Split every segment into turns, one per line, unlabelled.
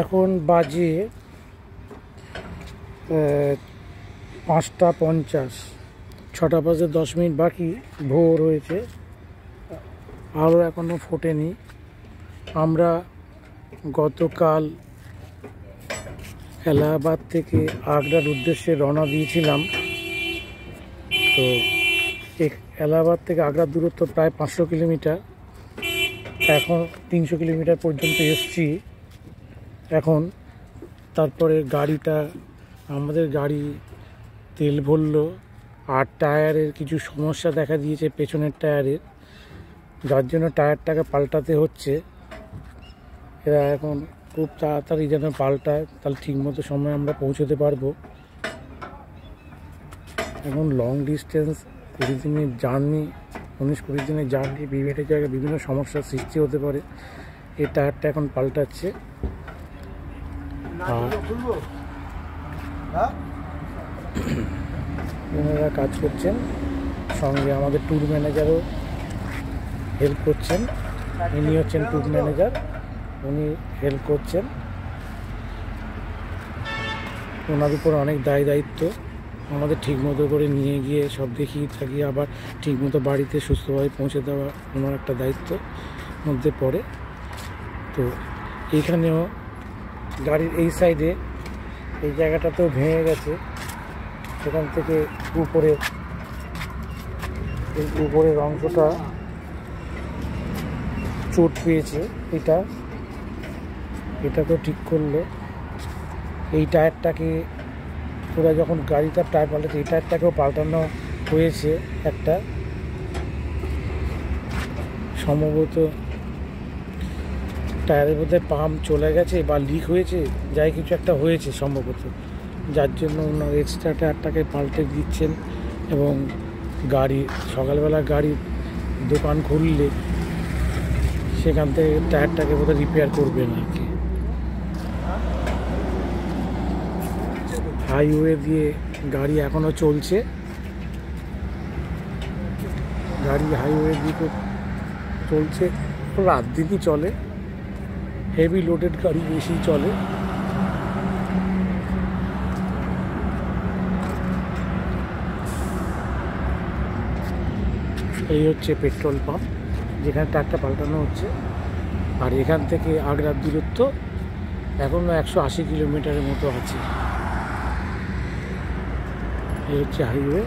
এখন বাজে 5:50, 6টা বাজে 10 মিনিট বাকি, ভোর হয়েছে, আলো এখনও ফোটেনি। আমরা গতকাল এলাহাবাদ থেকে আগ্রার উদ্দেশ্যে রওনা দিয়েছিলাম। তো এলাহাবাদ থেকে আগ্রার দূরত্ব প্রায় 500 কিলোমিটার, এখন 300 কিলোমিটার পর্যন্ত এসছি এখন। তারপরে আমাদের গাড়ি তেল ভরলো, আর টায়ারের কিছু সমস্যা দেখা দিয়েছে পেছনের টায়ারের, যার জন্য টায়ারটাকে পাল্টাতে হচ্ছে। এরা এখন খুব তাড়াতাড়ি যেন পাল্টায়, তাহলে ঠিকমতো সময় আমরা পৌঁছতে পারবো। এখন লং ডিস্টেন্স 20 দিনের জার্নি, 19-20 দিনের জার্নি, বিভিন্ন জায়গায় বিভিন্ন সমস্যার সৃষ্টি হতে পারে। এই টায়ারটা এখন পাল্টাচ্ছে। ওনারা কাজ করছেন, সঙ্গে আমাদের ট্যুর ম্যানেজারও হেল্প করছেন। ইনি হচ্ছেন ট্যুর ম্যানেজার, উনি হেল্প করছেন। ওনার উপর অনেক দায়িত্ব, আমাদের ঠিকমতো করে নিয়ে গিয়ে সব দেখিয়ে থাকি, আবার ঠিকমতো বাড়িতে সুস্থভাবে পৌঁছে দেওয়া ওনার একটা দায়িত্ব মধ্যে পড়ে। তো এইখানেও গাড়ির এই সাইডে এই জায়গাটাতেও ভেঙে গেছে, সেখান থেকে উপরের অংশটা চোট পেয়েছে। এটা তো ঠিক করলো। এই টায়ারটাকে ওরা যখন গাড়িটার টায়ার পাল্টাচ্ছে, এই টায়ারটাকেও পাল্টানো হয়েছে একটা, সম্ভবত টায়ারের মধ্যে পাম্প চলে গেছে বা লিক হয়েছে, যাই কিছু একটা হয়েছে সম্ভবত, যার জন্য ওনার এক্সট্রা টায়ারটাকে পাল্টে দিচ্ছেন। এবং সকালবেলা গাড়ির দোকান খুললে সেখান থেকে টায়ারটাকে বোধহয় রিপেয়ার করবেন আর কি। হাইওয়ে দিয়ে গাড়ি এখনো চলছে, হাইওয়ে দিকে চলছে, রাত দিনই চলে, হেভি লোডেড গাড়ি বেশি চলে। এই হচ্ছে পেট্রোল পাম্প, যেখানে টায়ারটা পাল্টানো হচ্ছে। আর এখান থেকে আগ্রার দূরত্ব এখনো 180 কিলোমিটারের মতো আছে। এই হচ্ছে হাইওয়ে।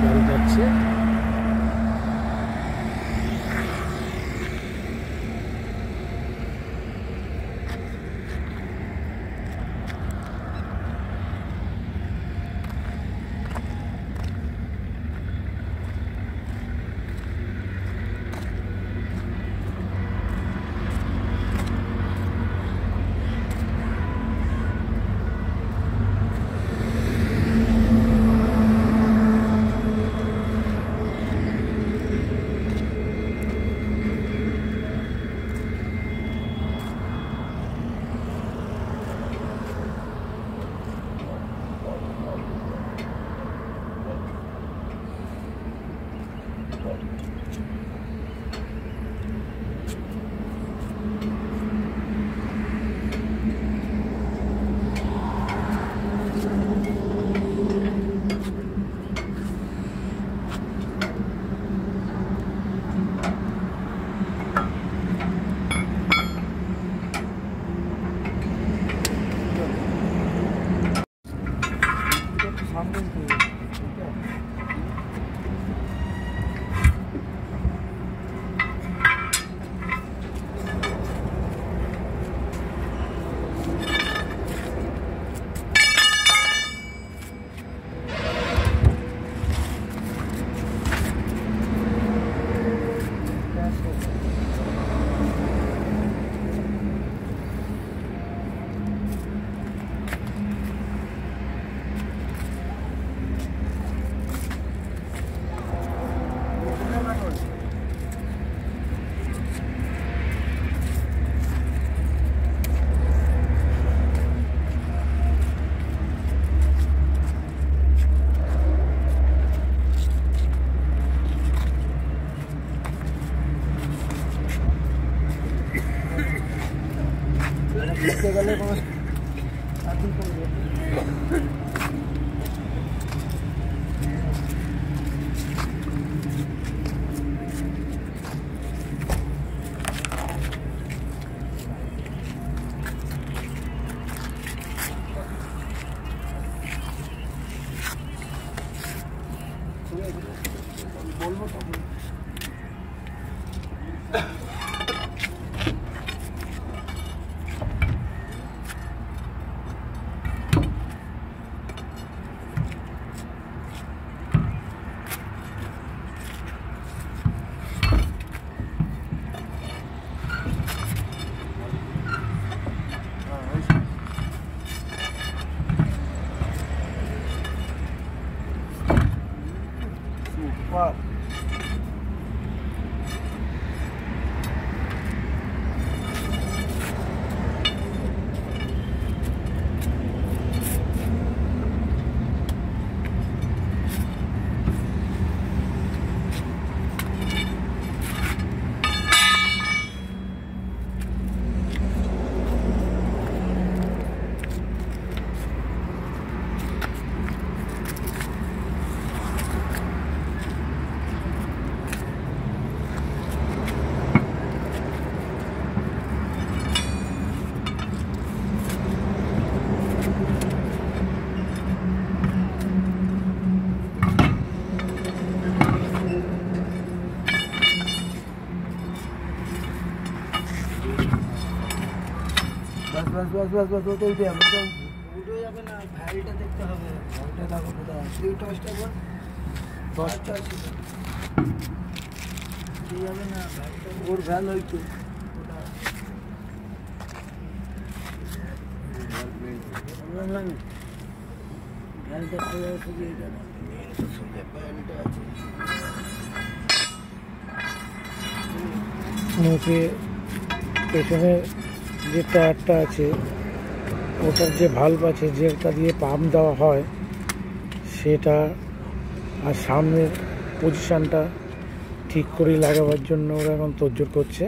গাড়ি যাচ্ছে,
बस उठे যাবে উঠে যাবে না ভ্যালটা দেখতে হবে ভ্যালটা দেখো কোথায় তুই টসটা বল টসটা ঠিক যাবে না ভ্যালটা ওর ভ্যাল হইতো ভ্যালটা খোলা থেকে এটা ভ্যালটা আছে
মুখে পেছনে যে টায়ারটা আছে ওটার যে ভাল্ব আছে যেটা দিয়ে পাম্প দেওয়া হয় সেটা আর সামনের পজিশানটা ঠিক করে লাগাবার জন্য ওরা এখন তোড়জোড় করছে।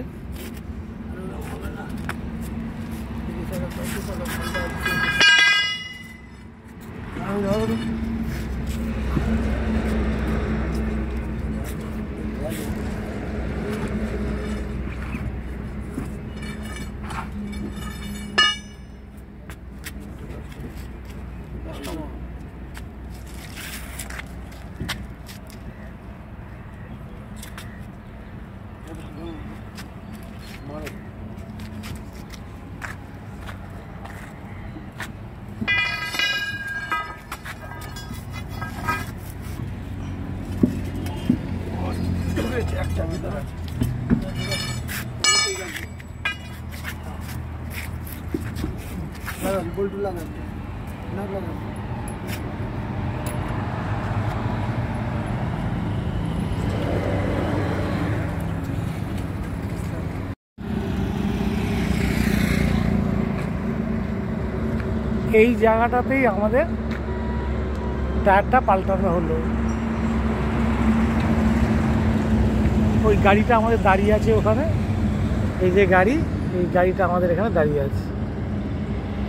এই জায়গাটাতেই আমাদের টায়ারটা পাল্টানো হলো। ওই গাড়িটা আমাদের দাঁড়িয়ে আছে ওখানে, এই যে গাড়ি, এই গাড়িটা আমাদের এখানে দাঁড়িয়ে আছে।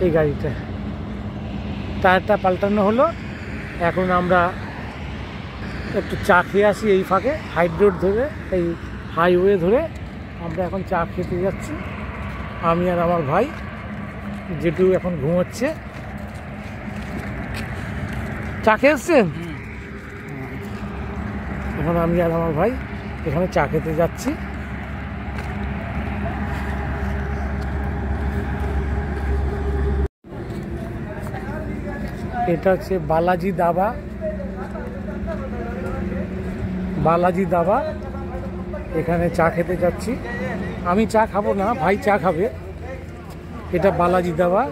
এই গাড়িটা টায়ারটা পাল্টানো হলো। এখন আমরা একটু চা খেয়ে আসি এই ফাঁকে, হাইট রোড ধরে, এই হাইওয়ে ধরে আমরা এখন চা খেতে যাচ্ছি। আমি আর আমার ভাই, যেটু এখন ঘুমোচ্ছে। চা খেয়ে এসছেন? এখন আমি আর আমার ভাই এখানে চা খেতে যাচ্ছি। এটা হচ্ছে বালাজি দাবা। বালাজি দাবা, এখানে চা খেতে যাচ্ছি। আমি চা খাবো না, ভাই চা খাবে। এটা বালাজি দাবা।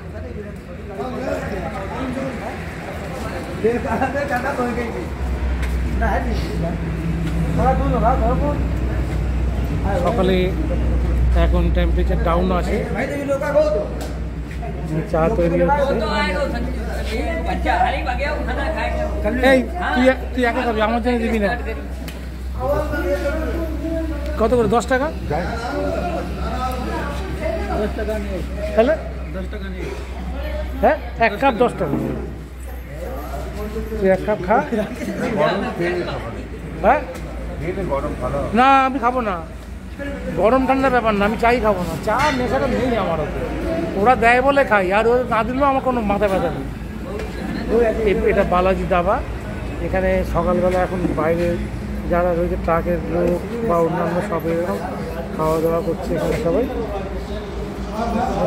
সকালে এখন টেম্পারেচার ডাউন আছে, চা তৈরি হচ্ছে। এই তুই একা খাবি, আমার জন্য দিবি না? কত করে? 10 টাকা? 10 টাকা নেই তাহলে হ্যাঁ 1 কাপ 10 টাকা। তুই 1 কাপ খা। হ্যাঁ না আমি খাবো না, গরম ঠান্ডা ব্যাপার না, আমি চাই খাবো না, চা নেশাটা নেই আমার ওতে, ওরা দেয় বলে খাই, আর ওরা না দিলেও আমার কোনো মাথা ব্যথা নেই। এটা বালাজি দাবা। এখানে সকালবেলা এখন বাইরে যারা রয়েছে ট্রাকের লোক বা অন্যান্য সবাই খাওয়া দাওয়া করছে, এখানে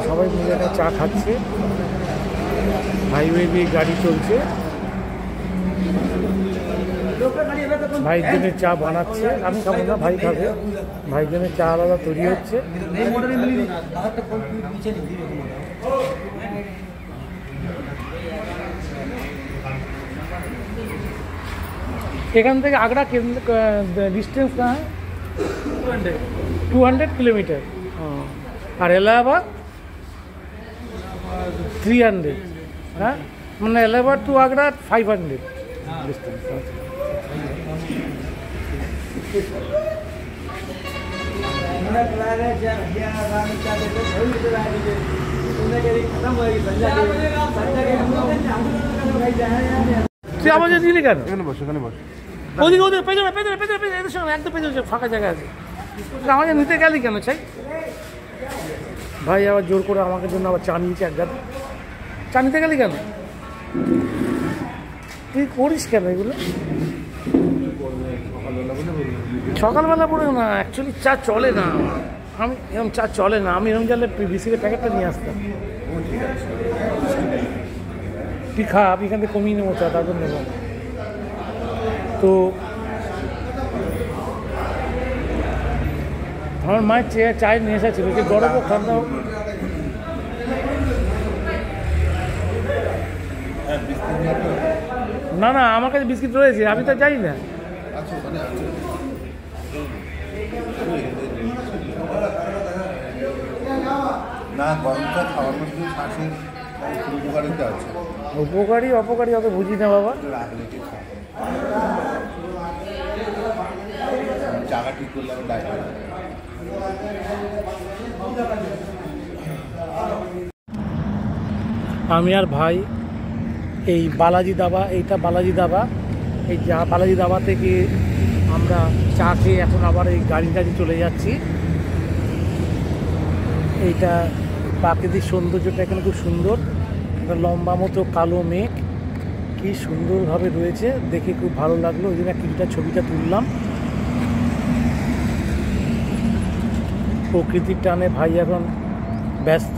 সবাই মিলে এখানে চা খাচ্ছে, হাইওয়ে দিয়ে গাড়ি চলছে, ভাইয়ের জন্য চা বানাচ্ছে, আমি খাবো না, ভাই খাবে, ভাইয়ের জন্য চা আলাদা তৈরি হচ্ছে। এখান থেকে আগ্রা ডিস্টেন্স না হয় 200 কিলোমিটার, আর এলাহাবাদ 300, হ্যাঁ মানে এলাহাবাদ টু আগ্রা 500 ডিস্টেন্স। তুই আমার দিলি কেন? ওদিকে ওদের পেছনে পেছনে পেছনে পেছনে এদের সঙ্গে একদম পেছনে ফাঁকা জায়গা আছে, আমাকে নিতে গেলি কেন? চাই ভাই আবার জোর করে আমাকে জন্য আবার চা নিয়েছে, এক গাড়ি চা নিতে গেলি কেন? তুই করিস কেন এগুলো? সকালবেলা পড়ে না, অ্যাকচুয়ালি চা চলে না, আমি এরকম চা চলে না, আমি এরকম জানলে বিস্কিটের প্যাকেটটা নিয়ে আসতাম। তুই খা, আমি এখান থেকে কমিয়ে নেবো চা, তারপর নেবো। তো আমার মায়ের চায়ের নেশা ছিল, যে গরমও খাওয়া দাও। না না আমার কাছে বিস্কিট রয়েছে, আমি তো জানি না। উপকারী অপকারী অত বুঝি না বাবা। আমি আর ভাই এই বালাজি দাবা, এইটা বালাজি দাবা, এই বালাজি দাবা থেকে আমরা চা খেয়ে এখন আবার এই গাড়ি চলে যাচ্ছি। এইটা প্রাকৃতিক সৌন্দর্যটা এখানে খুব সুন্দর, একটা লম্বা মতো কালো মেঘ কি সুন্দরভাবে রয়েছে, দেখে খুব ভালো লাগলো, ওই জন্য কিছুটা ছবিটা তুললাম। প্রকৃতির টানে ভাই এখন ব্যস্ত।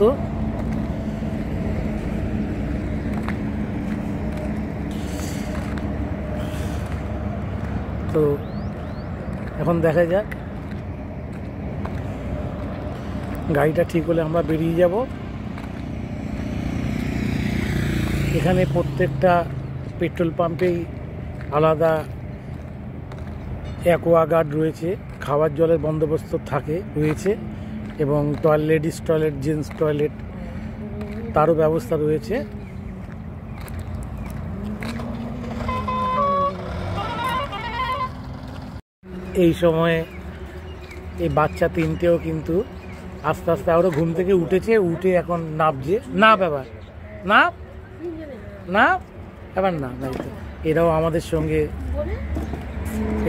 তো এখন দেখা যাক, গাড়িটা ঠিক হলে আমরা বেরিয়ে যাব। এখানে প্রত্যেকটা পেট্রোল পাম্পেই আলাদা অ্যাকোয়াগার্ড রয়েছে, খাওয়ার জলের বন্দোবস্ত রয়েছে, এবং লেডিস টয়লেট, জেন্টস টয়লেট তারও ব্যবস্থা রয়েছে। এই সময়ে এই বাচ্চা তিনটেও কিন্তু আস্তে আস্তে আরও ঘুম থেকে উঠেছে, উঠে এখন নামছে। না ব্যাপার না না এবার না, এরাও আমাদের সঙ্গে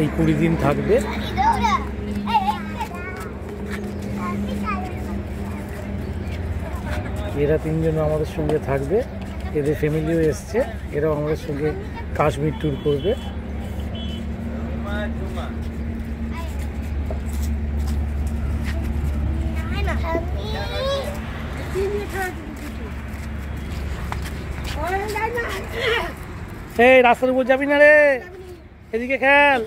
এই 20 দিন থাকবে। এরা তিনজনও আমাদের সঙ্গে থাকবে, এদের ফ্যামিলিও এসছে, এরাও আমাদের সঙ্গে কাশ্মীর ট্যুর করবে। এই রাস্তার উপর যাবি না রে, এদিকে খেল।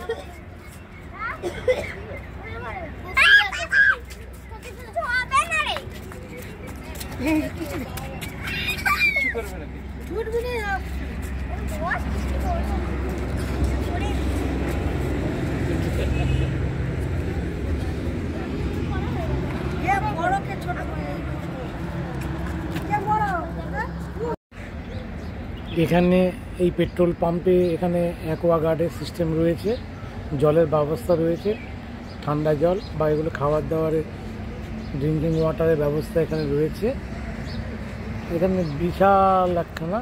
এখানে এই পেট্রোল পাম্পে এখানে অ্যাকোয়াগার্ডের সিস্টেম রয়েছে, জলের ব্যবস্থা রয়েছে, ঠান্ডা জল বা এগুলো খাবার দাবারের ড্রিঙ্কিং ওয়াটারের ব্যবস্থা এখানে রয়েছে। এখানে বিশাল একখানা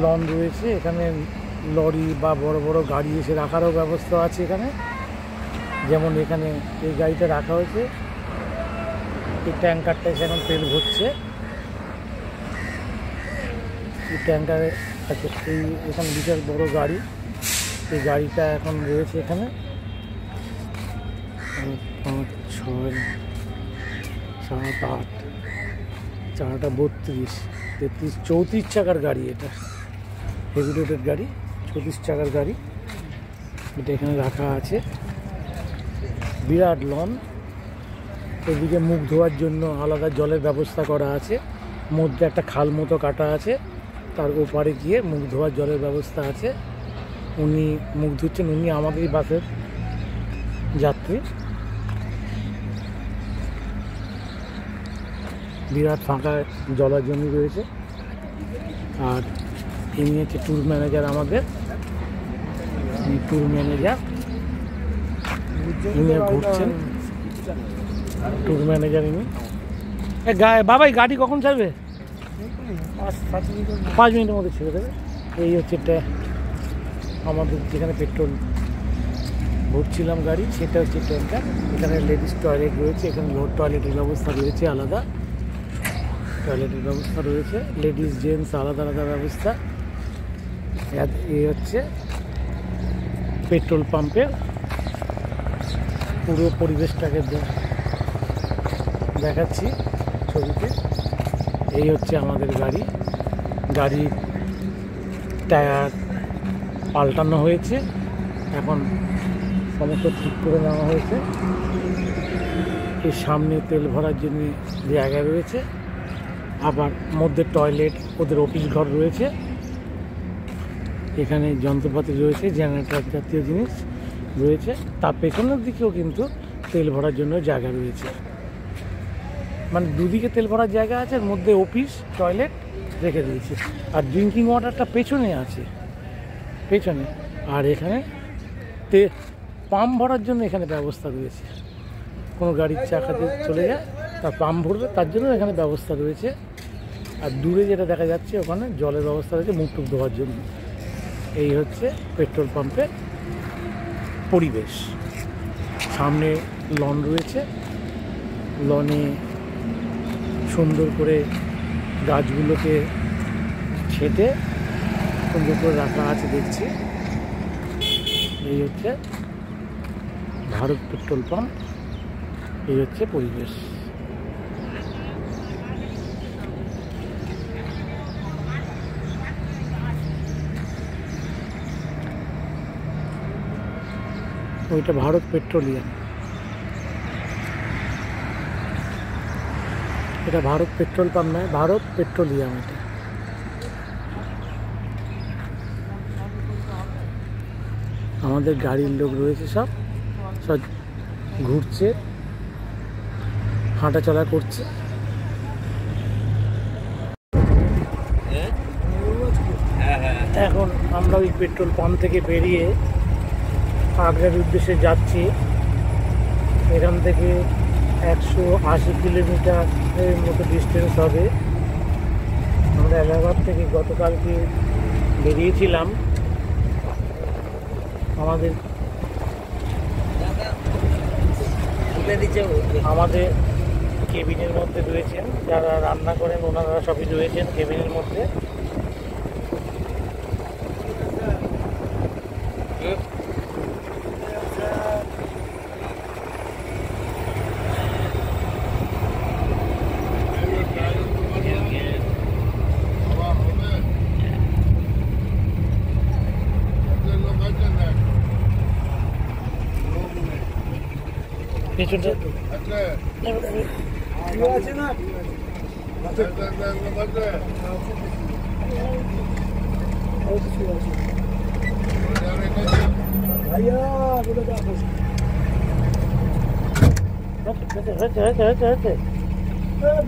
লন রয়েছে। এখানে লরি বা বড় বড় গাড়ি এসে রাখারও ব্যবস্থা আছে এখানে। যেমন এখানে এই গাড়িটা রাখা হয়েছে, এই ট্যাঙ্কারটা এসে এখন তেল ভরছে। এই ট্যাঙ্কারে আছে এই এখানে বিশাল বড় গাড়ি, এই গাড়িটা এখন রয়েছে এখানে। 5, 6, 7, 8, 4টা 32, 33, 34 চাকার গাড়ি। এটা হেভি লোডেড গাড়ি, 34 চাকার গাড়ি। এটা এখানে রাখা আছে। বিরাট লন। এদিকে মুখ ধোয়ার জন্য আলাদা জলের ব্যবস্থা করা আছে। মধ্যে একটা খাল মতো কাটা আছে, তার ওপারে গিয়ে মুখ ধোয়ার জলের ব্যবস্থা আছে। উনি মুখ ধুচ্ছেন, উনি আমাদেরই বাসের যাত্রী। বিরাট ফাঁকা জলার জমি রয়েছে। আর ইনি হচ্ছে ট্যুর ম্যানেজার আমাদের, ট্যুর ম্যানেজার। ইনি ঘুরছেন, ট্যুর ম্যানেজার ইনি। বাবাই গাড়ি কখন ছাড়বে? 5 মিনিটের মধ্যে ছেড়ে দেবে। এই হচ্ছে আমাদের যেখানে পেট্রোল ভরছিলাম গাড়ি, সেটা হচ্ছে ট্যাঙ্কার। এখানে লেডিস টয়লেট রয়েছে, এখানে টয়লেটের ব্যবস্থা রয়েছে আলাদা। টয়লেটের ব্যবস্থা রয়েছে, লেডিস জেন্টস আলাদা আলাদা ব্যবস্থা। এই হচ্ছে পেট্রোল পাম্পের পুরো পরিবেশটাকে দেখাচ্ছি ছবিতে। এই হচ্ছে আমাদের গাড়ি। গাড়ির টায়ার পাল্টানো হয়েছে, এখন সমস্ত ঠিক করে নেওয়া হয়েছে। এর সামনে তেল ভরার জন্য জায়গা রয়েছে, আবার মধ্যে টয়লেট, ওদের অফিস ঘর রয়েছে। এখানে যন্ত্রপাতি রয়েছে, জেনারেটর জাতীয় জিনিস রয়েছে। তার পেছনের দিকেও কিন্তু তেল ভরার জন্য জায়গা রয়েছে। মানে দুদিকে তেল ভরার জায়গা আছে, এর মধ্যে অফিস টয়লেট রেখে দিয়েছে। আর ড্রিঙ্কিং ওয়াটারটা পেছনে আছে, পেছনে। আর এখানে পাম্প ভরার জন্য এখানে ব্যবস্থা রয়েছে। কোনো গাড়ির চাকাতে চলে যায়, তার পাম্প ভরবে, তার জন্য এখানে ব্যবস্থা রয়েছে। আর দূরে যেটা দেখা যাচ্ছে ওখানে জলের ব্যবস্থা রয়েছে মুখ টুক ধোয়ার জন্য। এই হচ্ছে পেট্রোল পাম্পের পরিবেশ। সামনে লন রয়েছে, লনে সুন্দর করে গাছগুলোকে ছেটে সুন্দর করে রাখা আছে দেখছি। এই হচ্ছে ভারত পেট্রোল পাম্প, এই হচ্ছে পরিবেশ। ওইটা ভারত পেট্রোলিয়াম, এটা ভারত পেট্রোল পাম্প নয়, ভারত পেট্রোলিয়াম। এটা আমাদের গাড়ির লোক রয়েছে, সব সব ঘুরছে, হাঁটা চলা করছে। এখন আমরা ওই পেট্রোল পাম্প থেকে বেরিয়ে আগ্রার উদ্দেশ্যে যাচ্ছি। এখান থেকে 180 কিলোমিটারের মতো ডিস্টেন্স হবে। আমরা এলাহাবাদ থেকে গতকালকে বেরিয়েছিলাম। আমাদের কেবিনের মধ্যে রয়েছেন যারা রান্না করেন, ওনারা সবই রয়েছেন কেবিনের মধ্যে। পেছনটা আছে না,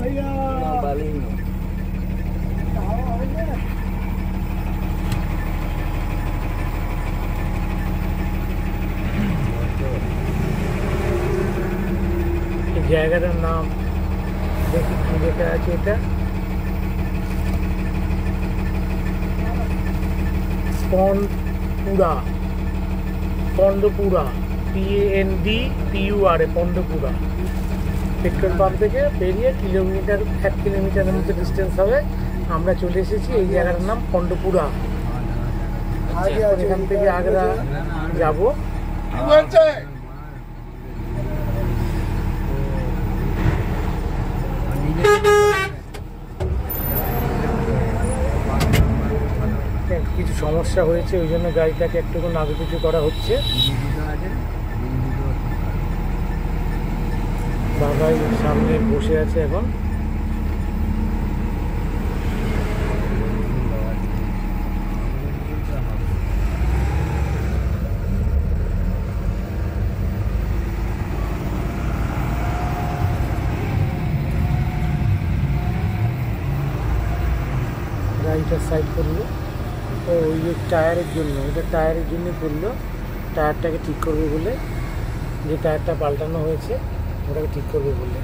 भैया জায়গাটার নাম দেখি কি লেখা আছে। এটা পন্ডপুরা, পন্ডপুরা, PANDPURA, পন্ডপুরা পেট্রোল পাম্প থেকে বেরিয়ে 1 কিলোমিটারের মতো ডিস্টেন্স হবে। আমরা চলে এসেছি, এই জায়গাটার নাম পন্ডপুরা। এখান থেকে আগ্রা যাব। কিছু সমস্যা হয়েছে, ওই জন্য গাড়িটাকে একটুখানি আগে পিছু করা হচ্ছে। বাবাই সামনে বসে আছে এখন। গাড়িটা সাইড করলো, ওই যে টায়ারের জন্য, ওটা টায়ারের জন্য করলো, টায়ারটাকে ঠিক করবে বলে, যে টায়ারটা পাল্টানো হয়েছে ওটাকে ঠিক করবে বলে।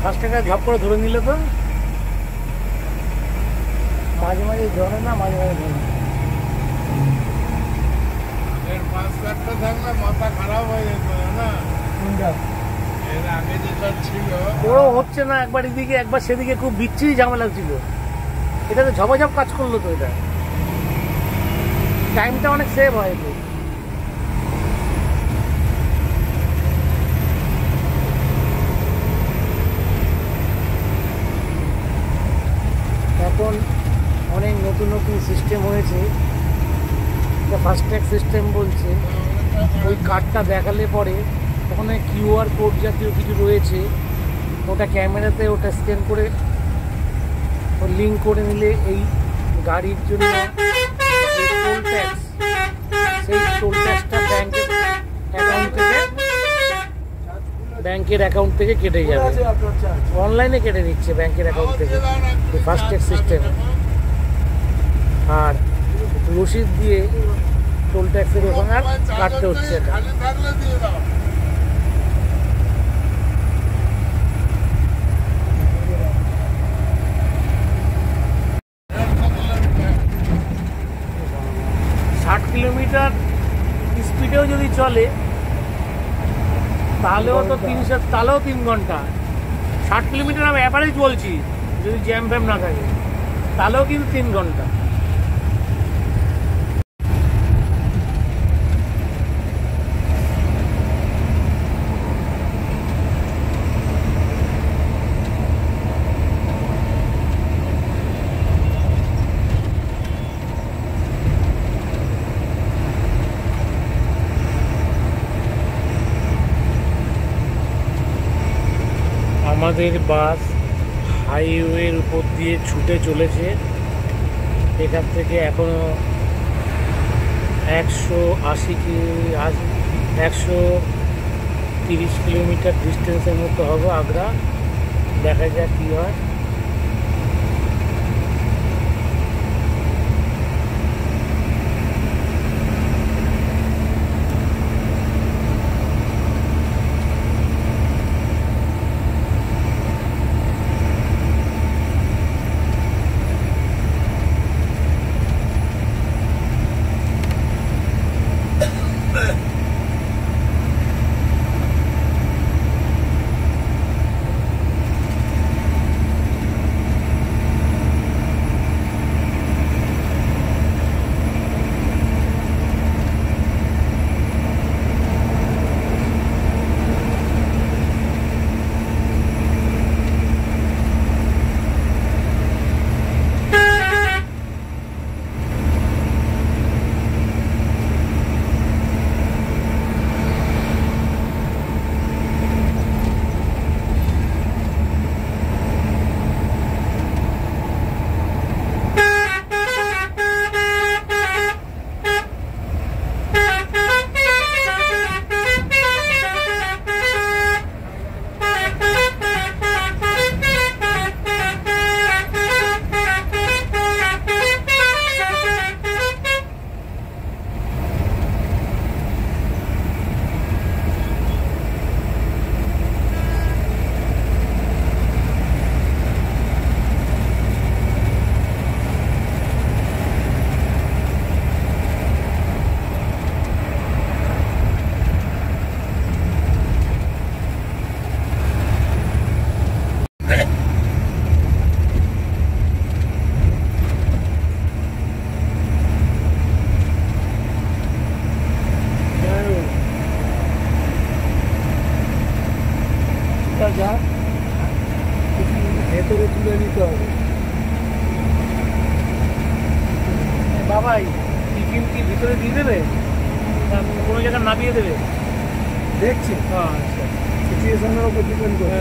ফার্স্টটাকে ঝপ করে ধরে নিলে তো মাঝে মাঝে ধরে না, মাঝে মাঝে ধরে
মাথা খারাপ হয়ে যেত না। এর আগে যেটা ছিল
ওরও হচ্ছে না, একবার এদিকে একবার সেদিকে, খুব বিচ্ছিরি ঝামেলা ছিল। এটা তো ঝপাঝপ কাজ করলো তো, এটা টাইমটা অনেক সেভ হয় তো। এখন অনেক নতুন নতুন সিস্টেম হয়েছে, এটা ফাস্ট্যাগ সিস্টেম বলছে। ওই কার্ডটা দেখালে পরে ওখানে কিউআর কোড জাতীয় কিছু রয়েছে, ওটা ক্যামেরাতে ওটা স্ক্যান করে লিঙ্ক করে নিলে এই গাড়ির জন্য যে টোল ট্যাক্স, সেই টোল ট্যাক্সটা ব্যাংকের অ্যাকাউন্ট থেকে কেটে যাবে। অনলাইনে কেটে নিচ্ছে ব্যাংকের অ্যাকাউন্ট থেকে ফাস্ট্যাগ সিস্টেম। আর রসিদ দিয়ে টোল ট্যাক্সের ওখানে আর কাটতে হচ্ছে না। কিলোমিটার স্পিডেও যদি চলে তাহলেও তো 3 ঘন্টা। 60 কিলোমিটার আমি অ্যাভারেজ বলছি, যদি জ্যাম ফ্যাম না থাকে তাহলেও কিন্তু 3 ঘন্টা। আমাদের বাস হাইওয়ের উপর দিয়ে ছুটে চলেছে। এখান থেকে এখনো 130 কিলোমিটার ডিস্টেন্সের মতো হবে আগ্রা। দেখা যাক কী হয়। ভেতরে তুলে নিতে হবে। বাবাই টিফিন কি ভিতরে দিয়ে দেবে, কোনো জায়গায় নামিয়ে দেবে? দেখছি। হ্যাঁ, আচ্ছা, সিচুয়েশনের উপর ডিপেন্ড করে।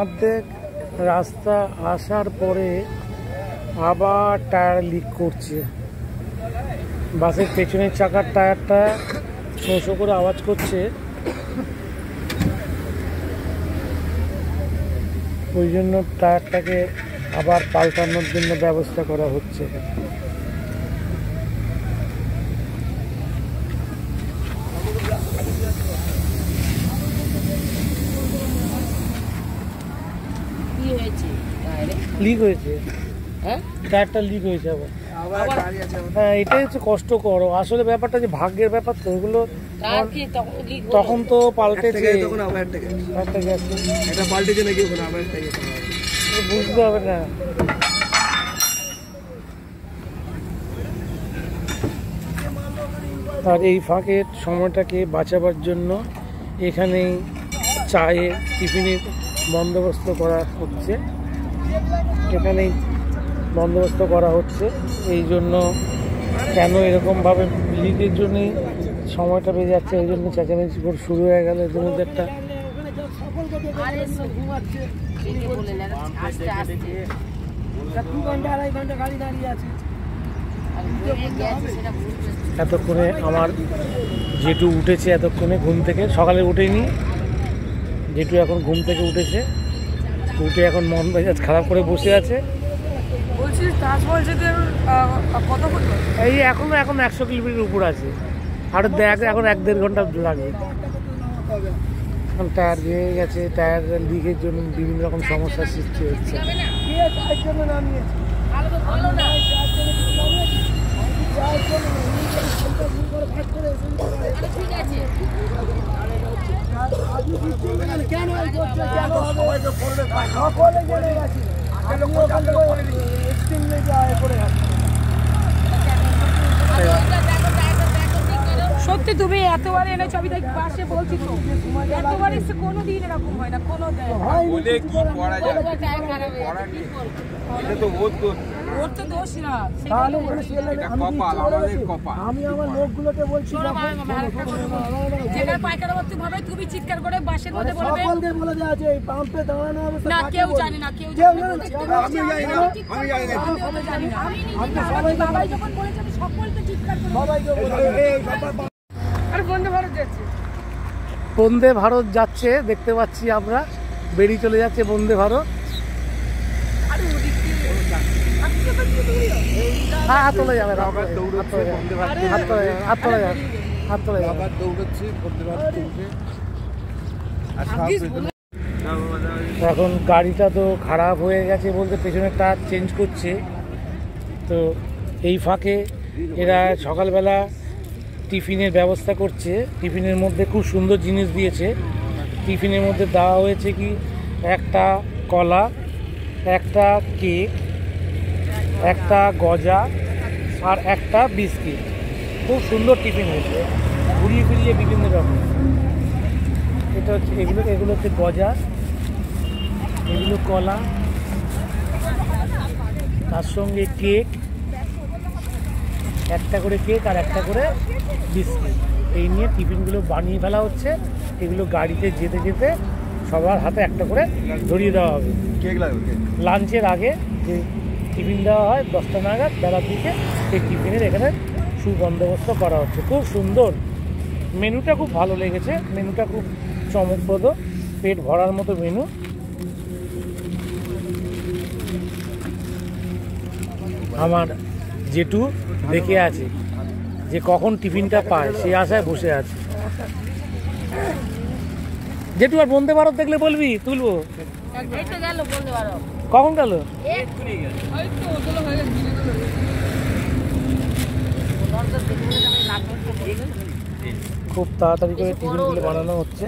অর্ধেক রাস্তা আসার পরে আবার টায়ার লিক করছে। বাসের পেছনের চাকার টায়ারটা শোঁ করে আওয়াজ করছে, ওই জন্য টায়ারটাকে আবার পাল্টানোর জন্য ব্যবস্থা করা হচ্ছে। লিক হয়েছে,
হ্যাঁ
টায়ারটা লিক হয়েছে আবার।
আবার গাড়ি আছে
হ্যাঁ, এটাই হচ্ছে কষ্টকর। আসলে ব্যাপারটা যে ভাগ্যের ব্যাপার, তো ওগুলো তখন তো পাল্টেছে,
তখন আবার একটা গেছে,
একটা গেছে,
এটা পাল্টেছে নাকি ওখানে আবার একটা গেছে,
বুঝতে হবে না। আর এই ফাঁকের সময়টাকে বাঁচাবার জন্য এখানেই চায়ের টিফিনের বন্দোবস্ত করা হচ্ছে, এখানেই বন্দোবস্ত করা হচ্ছে। এই জন্য কেন এরকমভাবে লিকের জন্যই সময়টা বেজে যাচ্ছে, এই জন্য চেঁচামেচি করে শুরু হয়ে গেল। এর মধ্যে একটা এতক্ষণে আমার জেঠু উঠেছে, এতক্ষণে ঘুম থেকে, সকালে উঠেনি জেঠু, এখন ঘুম থেকে উঠেছে, উঠে এখন মন মেজাজ খারাপ করে বসে আছে। এই এখনো 100 কিলোমিটার উপর আছে, আর দেখ এখন 1-1.5 ঘন্টা লাগবে। এখন টায়ার ভেঙে গেছে, টায়ার লিকের জন্য বিভিন্ন রকম সমস্যার সৃষ্টি হচ্ছে।
সত্যি তুমি এতবার এনেছো, আমি তাই পাশে বলছি তো, এতবার এসে কোনোদিন এরকম হয় না, কোনো
বলে কি করা যাবে, এটা তো
ওর তো দোষ না।
আমি আমার লোকগুলোকে বলছি
যেখানে পায়খানা ভর্তি ভাবে তুমি চিৎকার করে বাসের মধ্যে বলবে,
সকলকে বলে দেওয়া আছে এই পাম্পে দাঁড়ানো অবস্থা
না কেউ জানে না, কেউ
কেউ
জানে
জানে
না,
না, আমি জানি না,
আমি জানি না, আমি বাবাই যখন বলেছে আমি সকলকে চিৎকার করে
সবাইকে বলে
আর বন্ধে ভারত যাচ্ছে,
বন্দে ভারত যাচ্ছে, দেখতে পাচ্ছি আমরা, বেরিয়ে চলে যাচ্ছে বন্দে ভারত।
আর ওদিক দিয়ে
হ্যাঁ, হাত তোলা যাবে না, হাত তোলা যাবে, হাত তোলা যাবে, হাত তোলা যাবে, হাত তোলা যাবে।
দৌড়াচ্ছে বলতে পারছি।
এখন গাড়িটা তো খারাপ হয়ে গেছে বলতে পেছনের টায়ার চেঞ্জ করছে। তো এই ফাঁকে এরা সকালবেলা টিফিনের ব্যবস্থা করছে। টিফিনের মধ্যে খুব সুন্দর জিনিস দিয়েছে। টিফিনের মধ্যে দেওয়া হয়েছে কি, একটা কলা, একটা কেক, একটা গজা আর একটা বিস্কিট। খুব সুন্দর টিফিন হয়েছে, ঘুরিয়ে ফিরিয়ে বিভিন্ন রকম। এটা হচ্ছে এগুলো হচ্ছে গজা, এগুলো কলা, তার সঙ্গে কেক, একটা করে কেক আর একটা করে বিস্কিট। এই নিয়ে টিফিনগুলো বানিয়ে ফেলা হচ্ছে। এগুলো গাড়িতে যেতে যেতে সবার হাতে একটা করে ধরিয়ে দেওয়া হবে। লাঞ্চের আগে যে টিফিন দেওয়া হয় 10টা নাগাদ বেলার দিকে, সেই টিফিনের এখানে সুবন্দোবস্ত করা হচ্ছে। খুব সুন্দর মেনুটা, খুব ভালো লেগেছে মেনুটা, খুব চমকপ্রদ, পেট ভরার মতো মেনু। আমার জেঠু দেখে আছে যে কখন টিফিনটা পায়, সে আশায় বসে আছে। জেঠু আর বন্দে ভারত দেখলে বলবি, তুলবো। কখন গেল? খুব তাড়াতাড়ি করে টিফিনগুলো বানানো হচ্ছে।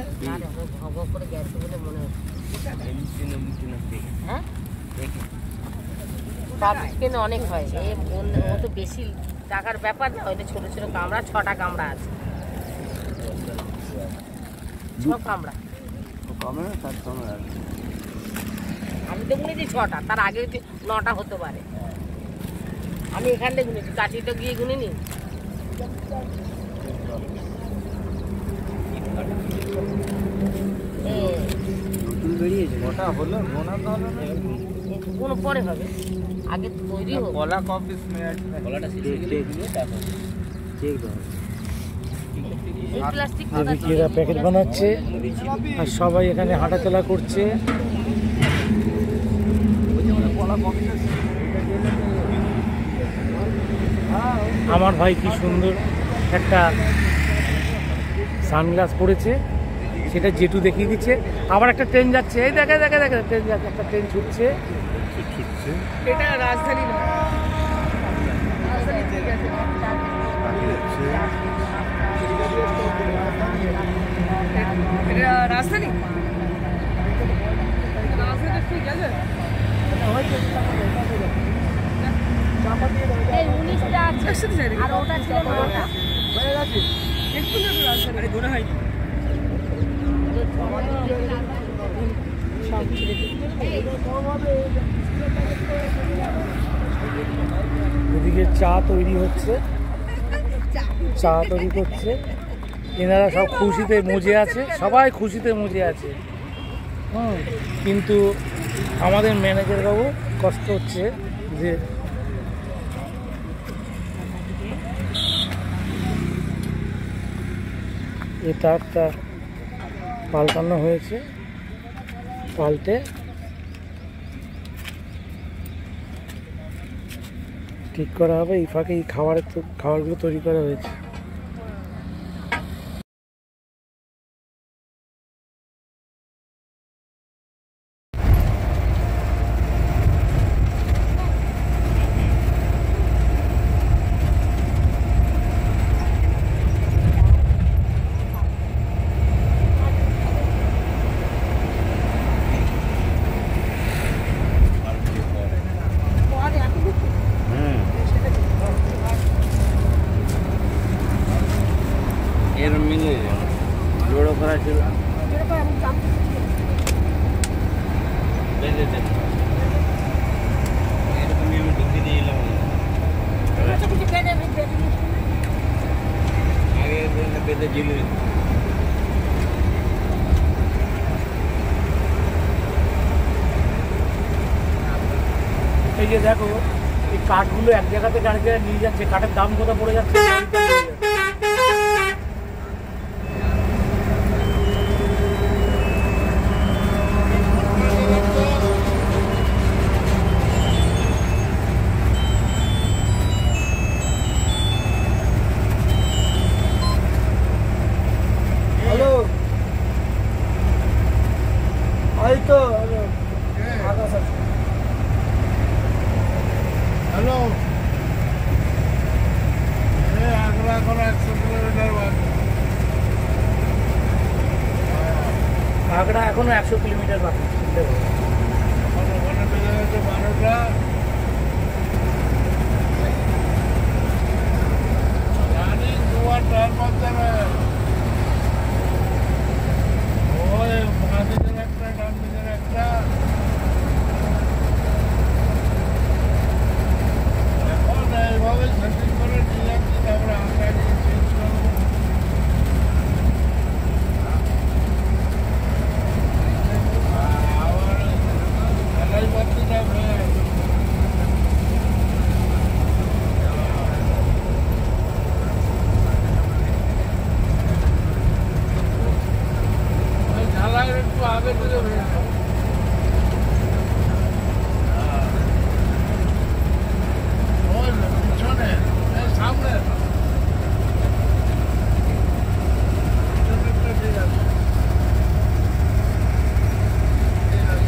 অনেক হয়, ও তো বেশি টাকার ব্যাপার না, ওইটা ছোট ছোট কামড়া, 6টা কামড়া আছে, সব কামড়া। আমি তো গুনেছি 6টা, তার আগে 9টা হতে পারে। আমি এখানটা গুনেছি, কাঠিটা গিয়ে গুনিনি।
রোনাটা হলো, রোনা তো হলো না।
কোনো পরে হবে, আগে তৈরি হোক।
কলা কপি কলাটা শেষ হয়ে গেলে দিয়ে তারপর চেক দাও।
এই প্লাস্টিক
এদিকে এরা প্যাকেট বানাচ্ছে আর সবাই এখানে হাঁটাচলা করছে। আমার ভাই কি সুন্দর একটা সানগ্লাস পরেছে, সেটা জেঠু দেখিয়ে দিচ্ছে। আবার একটা ট্রেন যাচ্ছে, এই দেখে দেখে দেখে ট্রেন যাচ্ছে, একটা ট্রেন ছুটছে।
এটা রাজধানী না, রাজধানী ঠিক আছে। এটা রাজধানী, রাজধানী ঠিক আছে।
এই 19টা আছে আর ওটা ছিল 9টা।
একটু না রাজধানী গোনা হয়নি।
ওদিকে চা তৈরি হচ্ছে, চা তৈরি করছে। এনারা সব খুশিতে মজে আছে, সবাই খুশিতে মজে আছে। কিন্তু আমাদের ম্যানেজার বাবু কষ্ট হচ্ছে যে এই তারটা পাল্টানো হয়েছে, পাল্টে ঠিক করা হবে। এই ফাঁকে এই খাবারগুলো তৈরি করা হয়েছে।
এর মিলে জোড়ো করা ছিল। এরকমই আমি ঢুকিয়ে দিয়ে এলাম আগে বেঁধে ঝিলে।
এই যে দেখো, এই কাঠগুলো এক জায়গাতে আরেক জায়গায় নিয়ে যাচ্ছে, কাঠের দাম কত পড়ে যাচ্ছে।
হ্যালো, এই তো হ্যালো, আকাশ আছে।
হ্যালো, আগ্রা এখন 100 কিলোমিটার বাকি।
আগ্রা এখনো 100 কিলোমিটার বাকি।
ওখানে বেজে গেছে 12টা। জানি দুবার টায়ার পাচ্ছে ওই বাঁ দিকের একটা, ডান দিকের একটা। এখন এইভাবে সেটিং করে নিয়ে যাচ্ছি, তারপরে আমরা চেঞ্জ করবো। আবার ঢালাই বাতিটা হয়ে গেছে। ওই ঢালাই একটু আগে থেকে হয়ে গেছে। ওই পিছনে, এই সামনে পিছনেরটা ঠিক আছে। ঠিক আছে।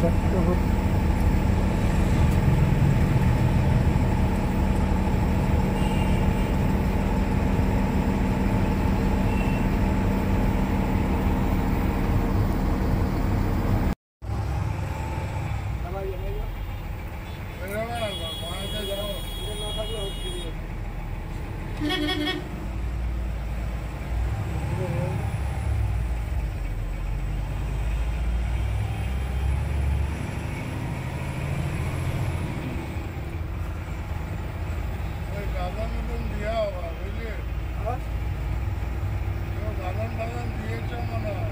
আচ্ছা
গাজন মতন দিয়া হবা বুঝলি, গাজন টাজন দিয়েছ মনে হয়।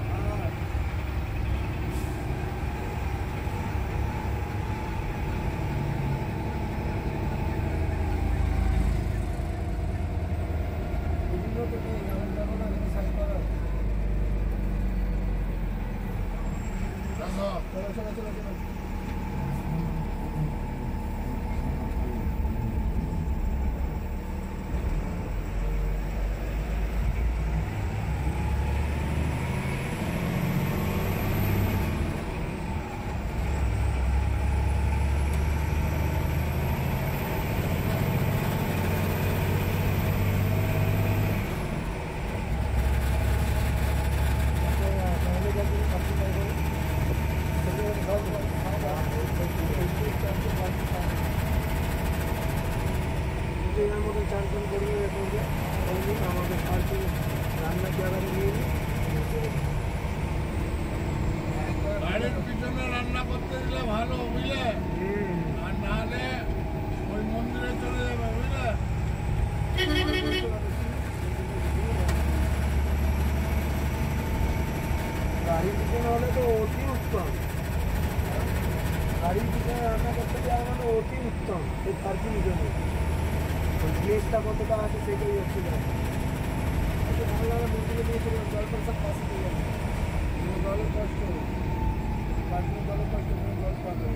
আমাদের পার্কিং রান্নার জায়গাটা নিয়ে
গাড়ির পিছনে রান্না করতে দিলে ভালো বুঝলে, আর নাহলে ওই মন্দিরে চলে যাবে বুঝলে।
গাড়ির পিছনে হলে তো অতি উত্তম, গাড়ির পিছনে রান্না করতে যাওয়া মানে অতি উত্তম এই পার্কিং জন্য। ওই প্লেসটা কতটা আছে সেটাই হচ্ছে ভালো লাগে। মন্দিরে দিয়েছিলাম জলপার সব পাশে দিয়ে যাবে, জলের কষ্ট পার্কিং, জলের কষ্ট করে জল পাবে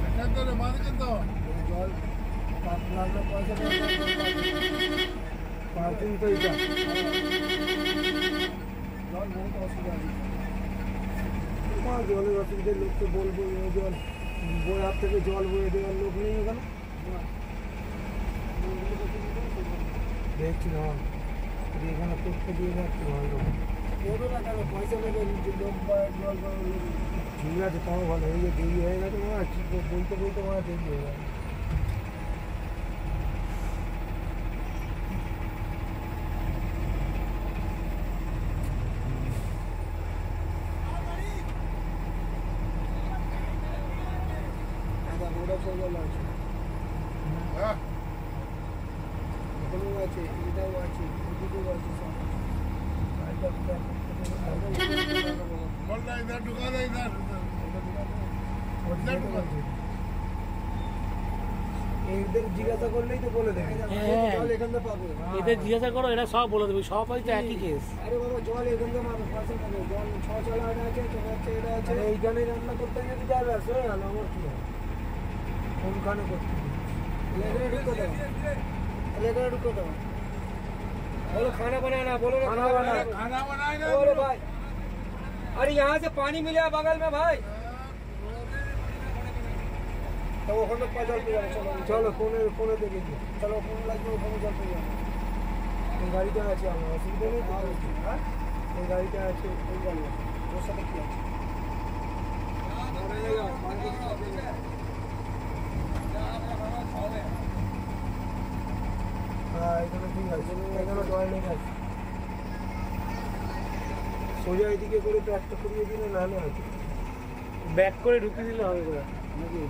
এখান থেকে বাঁধকে তো
জল লাগলে পয়সা পার্কিং তো এটা জল বহুত অসুবিধা আছে। জলের অসুবিধার লোককে বলবো জল বই হাত থেকে জল বয়ে দেওয়ার লোক নেই ওখানে। দেখছি না এখানে করতে দিয়ে যাচ্ছি ভালো করবো না কেন, পয়সা নেবে লোক জল ঠিক আছে তাও ভালো। এই যে দেরি হয়ে গেছে মনে হয়, বলতে বলতে মনে হয় দেরি হয়ে গেছে।
হ্যাঁ
এখানেও আছে, এটাও আছে, এদিকেও আছে সব।
বলটা ইধার ঢুকা দেয় ইধার
এদের জিজ্ঞাসা করলেই তো বলে দেবে জল এখান থেকে পাবে।
এদের জিজ্ঞাসা করো, এরা সব বলে দেবে, সব হয়তো একই কেস।
আরে বাবা জল এখান থেকে পাবে, পাশে পাবে জল। ছলা এটা আছে, এটা আছে, এইখানে রান্না করতে যদি যাবে আসলে ভালো। আমার কি হয় কোনখানে করতে এখানে ঢুকতে দেবো, এখানে ঢুকতে দেবো। बोलो खाना बनाना, बोलो खाना बनाना,
खाना बनाए ना
बोलो भाई। अरे यहाँ से पानी मिला बगल में भाई, तो वो जल पे जाओ। चलो चलो कोने कोने देखिए, चलो कोने लगे ओखाনে जल पे जाओ। এই গাড়িটা আছে আমার অসুবিধা নেই। হ্যাঁ এই গাড়িটা আছে, ওই গাড়ি আছে, ওর সাথে কি আছে? হ্যাঁ এখানে ঠিক আছে, এখানে টয়লেট আছে। সোজা এদিকে করে প্যাকটা করিয়ে দিলে নাহলে আছে
ব্যাক করে ঢুকিয়ে দিলে হবে
নাকি।